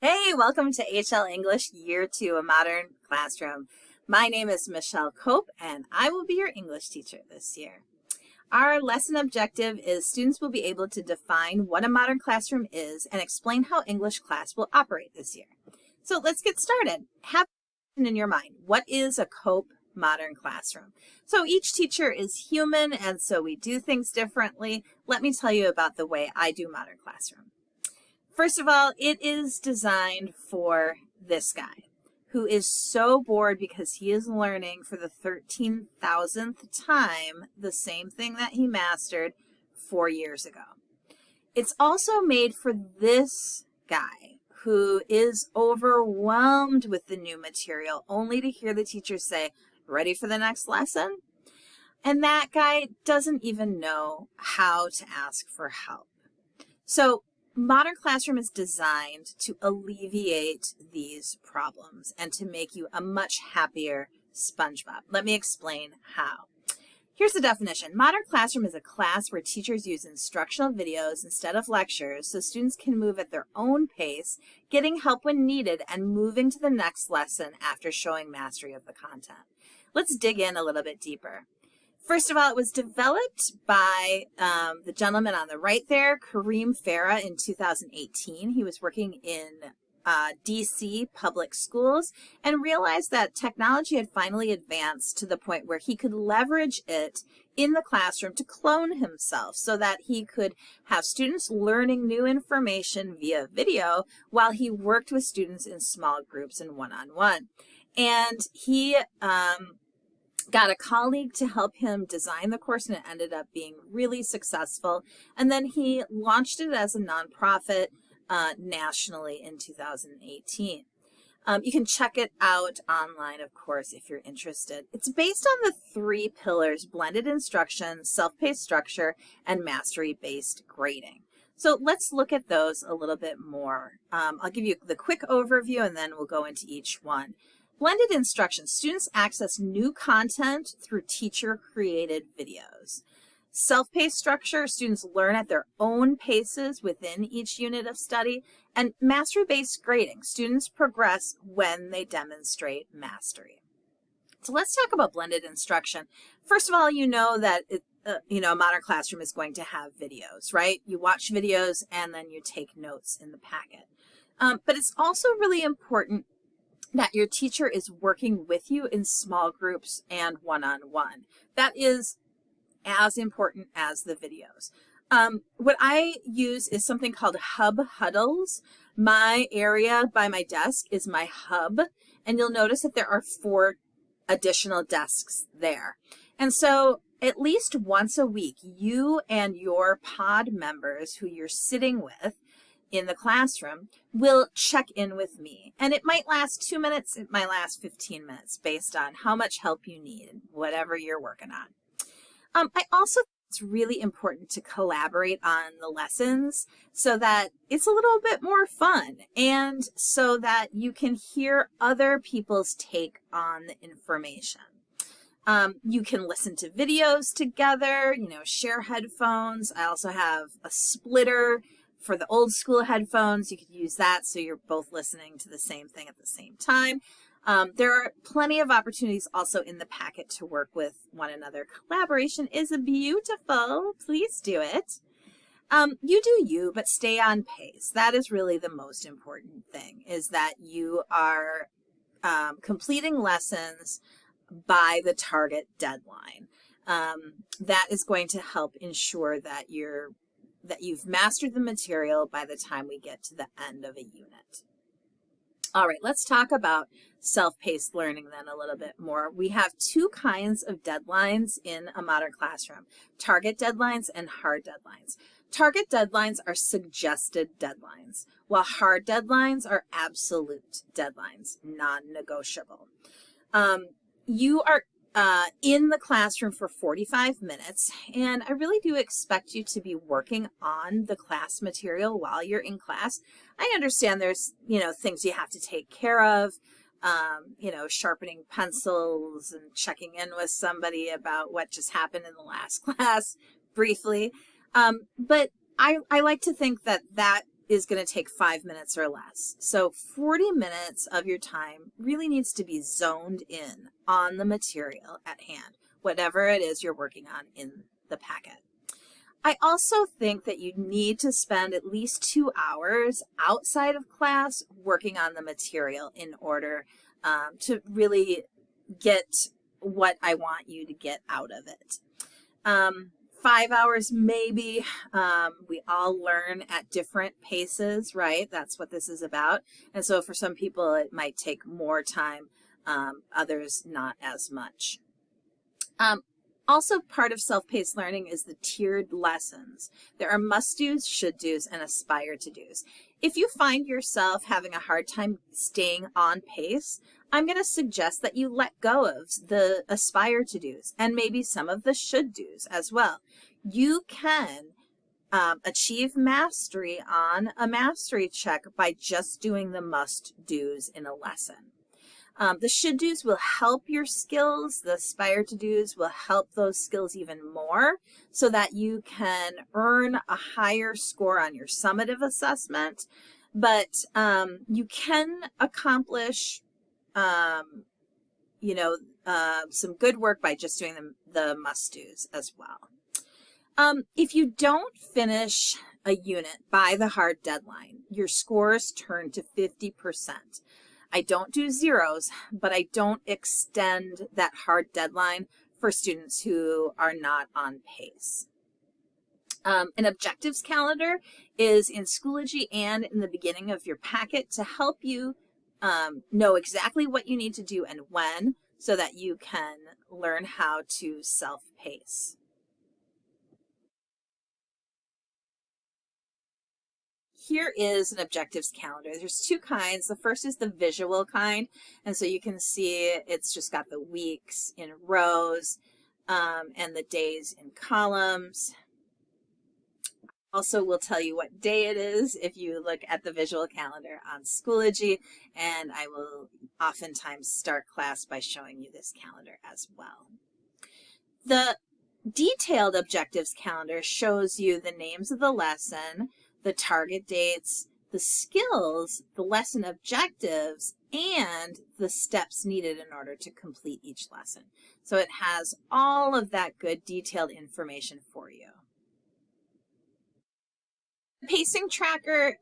Hey, welcome to HL English Year 2, a Modern Classroom. My name is Michelle Cope, and I will be your English teacher this year. Our lesson objective is students will be able to define what a modern classroom is and explain how English class will operate this year. So let's get started. Have in your mind, what is a Cope modern classroom? So each teacher is human, and so we do things differently. Let me tell you about the way I do modern classroom. First of all, it is designed for this guy who is so bored because he is learning for the 13,000th time the same thing that he mastered 4 years ago. It's also made for this guy who is overwhelmed with the new material only to hear the teacher say, "Ready for the next lesson?" And that guy doesn't even know how to ask for help. So Modern Classroom is designed to alleviate these problems and to make you a much happier SpongeBob. Let me explain how. Here's the definition. Modern Classroom is a class where teachers use instructional videos instead of lectures so students can move at their own pace, getting help when needed, and moving to the next lesson after showing mastery of the content. Let's dig in a little bit deeper. First of all, it was developed by the gentleman on the right there, Kareem Farah, in 2018. He was working in DC public schools and realized that technology had finally advanced to the point where he could leverage it in the classroom to clone himself so that he could have students learning new information via video while he worked with students in small groups and one-on-one. And he got a colleague to help him design the course, and it ended up being really successful. And then he launched it as a nonprofit nationally in 2018. You can check it out online, of course, if you're interested. It's based on the 3 pillars: blended instruction, self-paced structure, and mastery-based grading. So let's look at those a little bit more. I'll give you the quick overview, and then we'll go into each one. Blended instruction, students access new content through teacher-created videos. Self-paced structure, students learn at their own paces within each unit of study. And mastery-based grading, students progress when they demonstrate mastery. So let's talk about blended instruction. First of all, you know that a modern classroom is going to have videos, right? You watch videos and then you take notes in the packet. But it's also really important that your teacher is working with you in small groups and one-on-one. That is as important as the videos. What I use is something called hub huddles. My area by my desk is my hub, and you'll notice that there are 4 additional desks there. And so at least once a week, you and your pod members who you're sitting with in the classroom will check in with me. And it might last 2 minutes, it might last 15 minutes based on how much help you need, whatever you're working on. I also think it's really important to collaborate on the lessons so that it's a little bit more fun and so that you can hear other people's take on the information. You can listen to videos together, share headphones. I also have a splitter for the old school headphones. You could use that so you're both listening to the same thing at the same time. There are plenty of opportunities also in the packet to work with one another. Collaboration is beautiful. Please do it. You do you, but stay on pace. That is really the most important thing, is that you are completing lessons by the target deadline. That is going to help ensure that you've mastered the material by the time we get to the end of a unit. All right, let's talk about self-paced learning then a little bit more. We have 2 kinds of deadlines in a modern classroom: target deadlines and hard deadlines. Target deadlines are suggested deadlines, while hard deadlines are absolute deadlines, non-negotiable. You are in the classroom for 45 minutes, and I really do expect you to be working on the class material while you're in class. I understand there's, things you have to take care of, sharpening pencils and checking in with somebody about what just happened in the last class briefly. But I like to think that is going to take 5 minutes or less. So 40 minutes of your time really needs to be zoned in on the material at hand, whatever it is you're working on in the packet. I also think that you need to spend at least 2 hours outside of class working on the material in order to really get what I want you to get out of it. 5 hours maybe. We all learn at different paces, right? That's what this is about. And so for some people it might take more time, others not as much. Also part of self-paced learning is the tiered lessons. There are must-dos, should-dos, and aspire-to-dos. If you find yourself having a hard time staying on pace, I'm going to suggest that you let go of the aspire-to-dos and maybe some of the should-dos as well. You can achieve mastery on a mastery check by just doing the must-dos in a lesson. The should-dos will help your skills. The aspire-to-dos will help those skills even more so that you can earn a higher score on your summative assessment. But you can accomplish, some good work by just doing the must-dos as well. If you don't finish a unit by the hard deadline, your scores turn to 50%. I don't do zeros, but I don't extend that hard deadline for students who are not on pace. An objectives calendar is in Schoology and in the beginning of your packet to help you know exactly what you need to do and when so that you can learn how to self-pace. Here is an objectives calendar. There's two kinds. The first is the visual kind, and so you can see it's just got the weeks in rows and the days in columns. Also, we'll tell you what day it is if you look at the visual calendar on Schoology, and I will oftentimes start class by showing you this calendar as well. The detailed objectives calendar shows you the names of the lesson, the target dates, the skills, the lesson objectives, and the steps needed in order to complete each lesson. So it has all of that good detailed information for you. The pacing tracker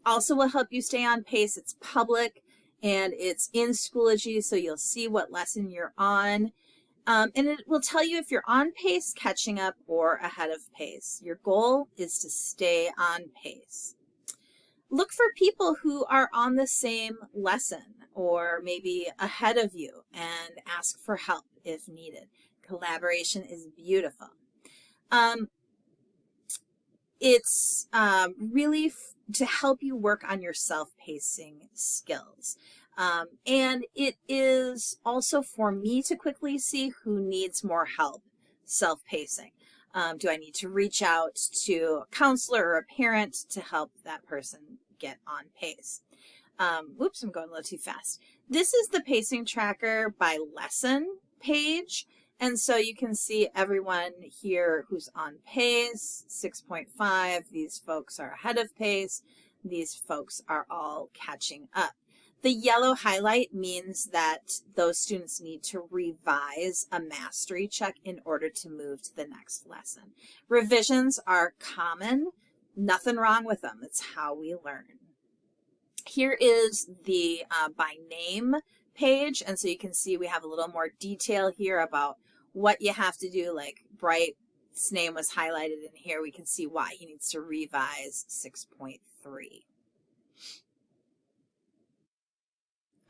also will help you stay on pace. It's public and it's in Schoology, so you'll see what lesson you're on. And it will tell you if you're on pace, catching up, or ahead of pace. Your goal is to stay on pace. Look for people who are on the same lesson or maybe ahead of you and ask for help if needed. Collaboration is beautiful. It's really to help you work on your self-pacing skills. And it is also for me to quickly see who needs more help self-pacing. Do I need to reach out to a counselor or a parent to help that person get on pace? Whoops, I'm going a little too fast. This is the pacing tracker by lesson page. And so you can see everyone here who's on pace, 6.5. These folks are ahead of pace. These folks are all catching up. The yellow highlight means that those students need to revise a mastery check in order to move to the next lesson. Revisions are common, nothing wrong with them. It's how we learn. Here is the by name page, and so you can see we have a little more detail here about what you have to do, like Bright's name was highlighted in here. We can see why he needs to revise 6.3.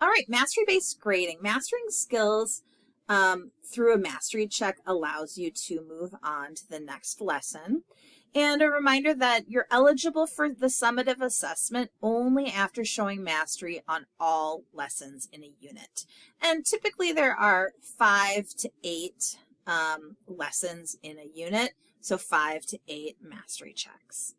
All right, mastery-based grading. Mastering skills through a mastery check allows you to move on to the next lesson. And a reminder that you're eligible for the summative assessment only after showing mastery on all lessons in a unit. And typically there are 5 to 8 lessons in a unit, so 5 to 8 mastery checks.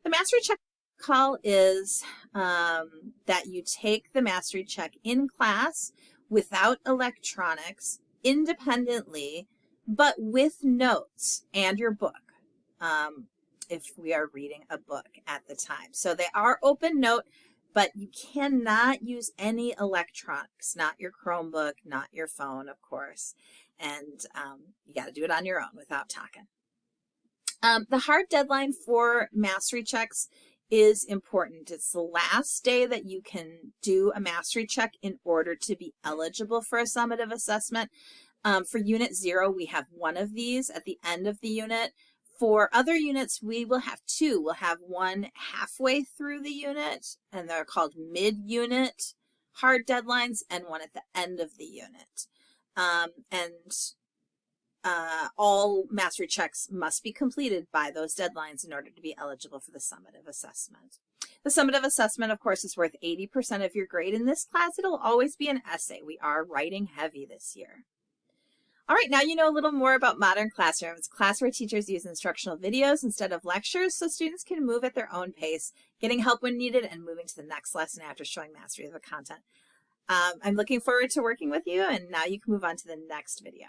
The mastery check call is that you take the mastery check in class without electronics, independently, but with notes and your book. if we are reading a book at the time. So they are open note, but you cannot use any electronics, not your Chromebook, not your phone, of course. And you got to do it on your own without talking. The hard deadline for mastery checks is important. It's the last day that you can do a mastery check in order to be eligible for a summative assessment. For Unit 0, we have one of these at the end of the unit. For other units, we will have two. We'll have one halfway through the unit, and they're called mid-unit hard deadlines, and one at the end of the unit. All mastery checks must be completed by those deadlines in order to be eligible for the summative assessment. The summative assessment, of course, is worth 80% of your grade. In this class, it'll always be an essay. We are writing heavy this year. All right, now you know a little more about modern classrooms, a class where teachers use instructional videos instead of lectures so students can move at their own pace, getting help when needed, and moving to the next lesson after showing mastery of the content. I'm looking forward to working with you, and now you can move on to the next video.